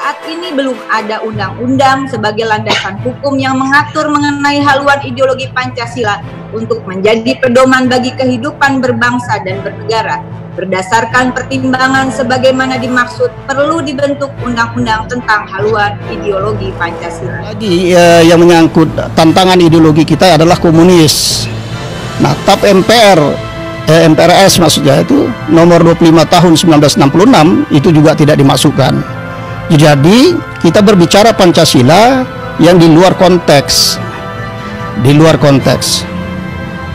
saat ini belum ada undang-undang sebagai landasan hukum yang mengatur mengenai haluan ideologi Pancasila untuk menjadi pedoman bagi kehidupan berbangsa dan bernegara. Berdasarkan pertimbangan sebagaimana dimaksud, perlu dibentuk undang-undang tentang haluan ideologi Pancasila. Lagi yang menyangkut tantangan ideologi kita adalah komunis. Nah, TAP MPRS maksudnya itu nomor 25 tahun 1966 itu juga tidak dimasukkan. Jadi kita berbicara Pancasila yang di luar konteks.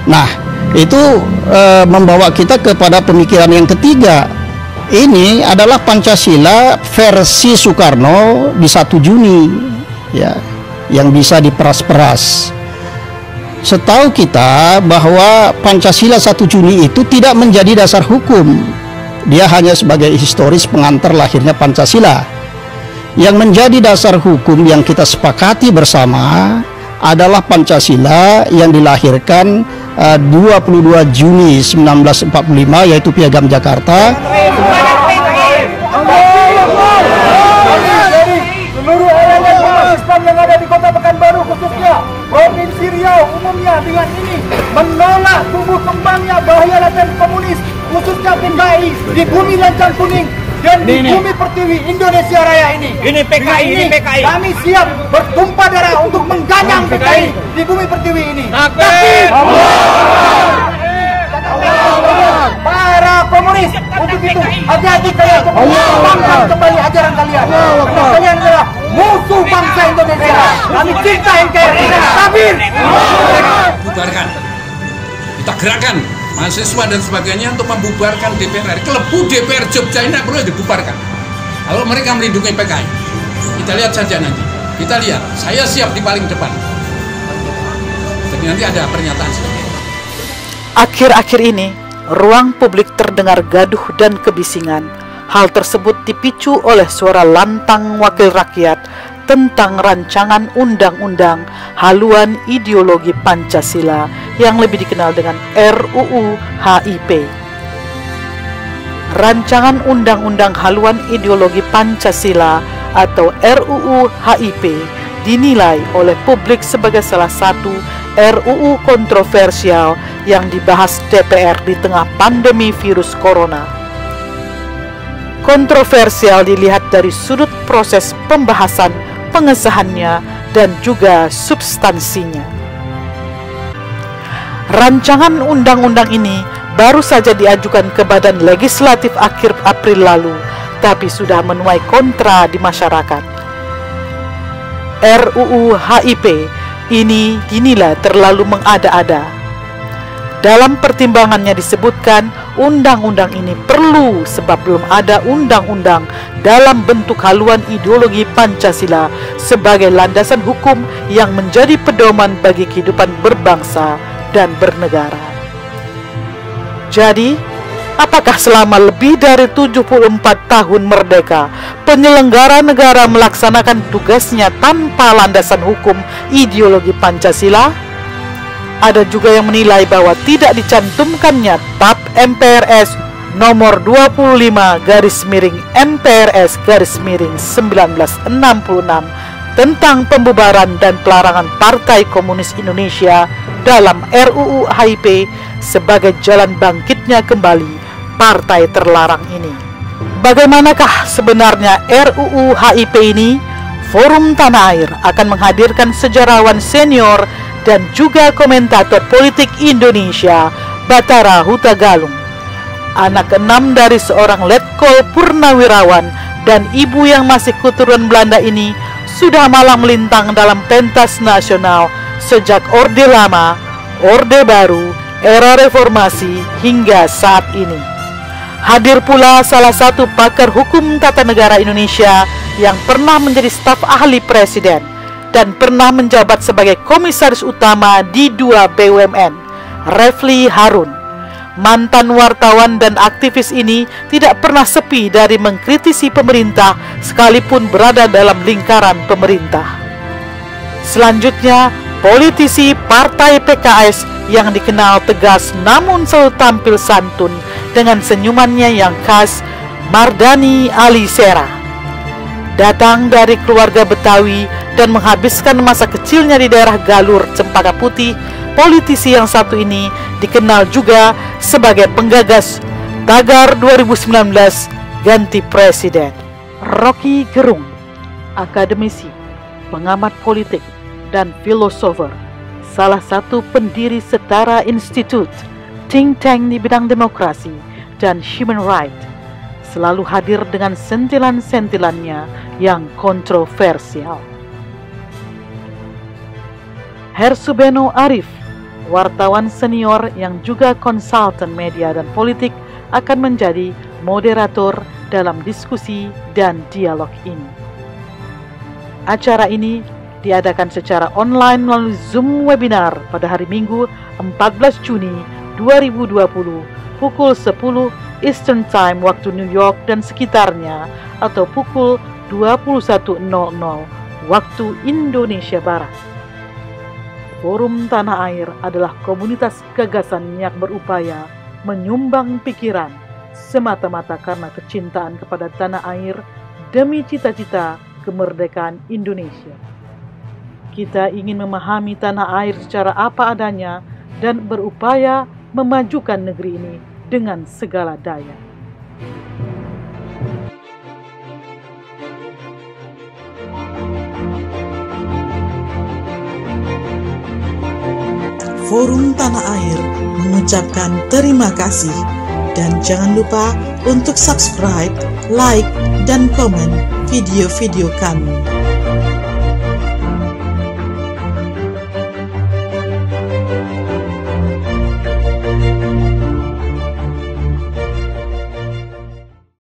Nah, itu membawa kita kepada pemikiran yang ketiga. Ini adalah Pancasila versi Soekarno di 1 Juni ya, yang bisa diperas-peras. Setahu kita bahwa Pancasila 1 Juni itu tidak menjadi dasar hukum. Dia hanya sebagai historis pengantar lahirnya Pancasila. Yang menjadi dasar hukum yang kita sepakati bersama adalah Pancasila yang dilahirkan 22 Juni 1945, yaitu Piagam Jakarta. Seluruh elemen umat Islam yang ada di Kota Pekanbaru, khususnya Provinsi Riau umumnya, dengan ini menolak tumbuh kembangnya bahaya laten komunis, khususnya PKI di bumi Lancang Kuning dan di bumi Pertiwi Indonesia Raya ini. Ini PKI. Kami siap bertumpah darah untuk mengganyang PKI di bumi Pertiwi ini. Tapi para komunis, untuk itu hati-hati kalian kembangkan kembali ajaran kalian. Karena kalian adalah musuh bangsa Indonesia. Kami cinta NKRI. Tabir. Bubarkan. Kita gerakkan mahasiswa dan sebagainya untuk membubarkan DPR. Kelebu DPR Jogja ini perlu dibubarkan. Kalau mereka melindungi PKI, kita lihat saja nanti. Kita lihat, saya siap di paling depan. Jadi nanti ada pernyataan seperti itu. Akhir-akhir ini, ruang publik terdengar gaduh dan kebisingan. Hal tersebut dipicu oleh suara lantang wakil rakyat tentang rancangan undang-undang haluan ideologi Pancasila yang lebih dikenal dengan RUU HIP. Rancangan undang-undang haluan ideologi Pancasila atau RUU HIP dinilai oleh publik sebagai salah satu RUU kontroversial yang dibahas DPR di tengah pandemi virus corona. Kontroversial dilihat dari sudut proses pembahasan, pengesahannya, dan juga substansinya. Rancangan undang-undang ini baru saja diajukan ke Badan Legislatif akhir April lalu, tapi sudah menuai kontra di masyarakat. RUU HIP ini dinilai terlalu mengada-ada. Dalam pertimbangannya disebutkan undang-undang ini perlu sebab belum ada undang-undang dalam bentuk haluan ideologi Pancasila sebagai landasan hukum yang menjadi pedoman bagi kehidupan berbangsa dan bernegara. Jadi, apakah selama lebih dari 74 tahun merdeka, penyelenggara negara melaksanakan tugasnya tanpa landasan hukum ideologi Pancasila? Ada juga yang menilai bahwa tidak dicantumkannya TAP MPRS nomor 25-MPRS-1966 tentang pembubaran dan pelarangan Partai Komunis Indonesia dalam RUU HIP sebagai jalan bangkitnya kembali partai terlarang ini. Bagaimanakah sebenarnya RUU HIP ini? Forum Tanah Air akan menghadirkan sejarawan senior dan juga komentator politik Indonesia, Batara Hutagalung. Anak keenam dari seorang letkol purnawirawan dan ibu yang masih keturunan Belanda ini sudah malang melintang dalam pentas nasional sejak Orde Lama, Orde Baru, era reformasi hingga saat ini. Hadir pula salah satu pakar hukum tata negara Indonesia yang pernah menjadi staf ahli presiden dan pernah menjabat sebagai komisaris utama di 2 BUMN, Refli Harun. Mantan wartawan dan aktivis ini tidak pernah sepi dari mengkritisi pemerintah sekalipun berada dalam lingkaran pemerintah. Selanjutnya, politisi Partai PKS yang dikenal tegas namun selalu tampil santun dengan senyumannya yang khas, Mardhani Alisera. Datang dari keluarga Betawi dan menghabiskan masa kecilnya di daerah Galur, Cempaka Putih, politisi yang satu ini dikenal juga sebagai penggagas tagar 2019 ganti presiden. Rocky Gerung, akademisi, pengamat politik, dan filosofer, salah satu pendiri Setara Institute, think tank di bidang demokrasi dan human rights, selalu hadir dengan sentilan-sentilannya yang kontroversial. Hersubeno Arif, wartawan senior yang juga konsultan media dan politik, akan menjadi moderator dalam diskusi dan dialog ini. Acara ini diadakan secara online melalui Zoom webinar pada hari Minggu 14 Juni 2020 pukul 10 Eastern Time waktu New York dan sekitarnya atau pukul 21.00 waktu Indonesia Barat. Forum Tanah Air adalah komunitas gagasan yang berupaya menyumbang pikiran semata-mata karena kecintaan kepada tanah air demi cita-cita kemerdekaan Indonesia. Kita ingin memahami tanah air secara apa adanya dan berupaya memajukan negeri ini dengan segala daya. Forum Tanah Air mengucapkan terima kasih dan jangan lupa untuk subscribe, like, dan komen video-video kami.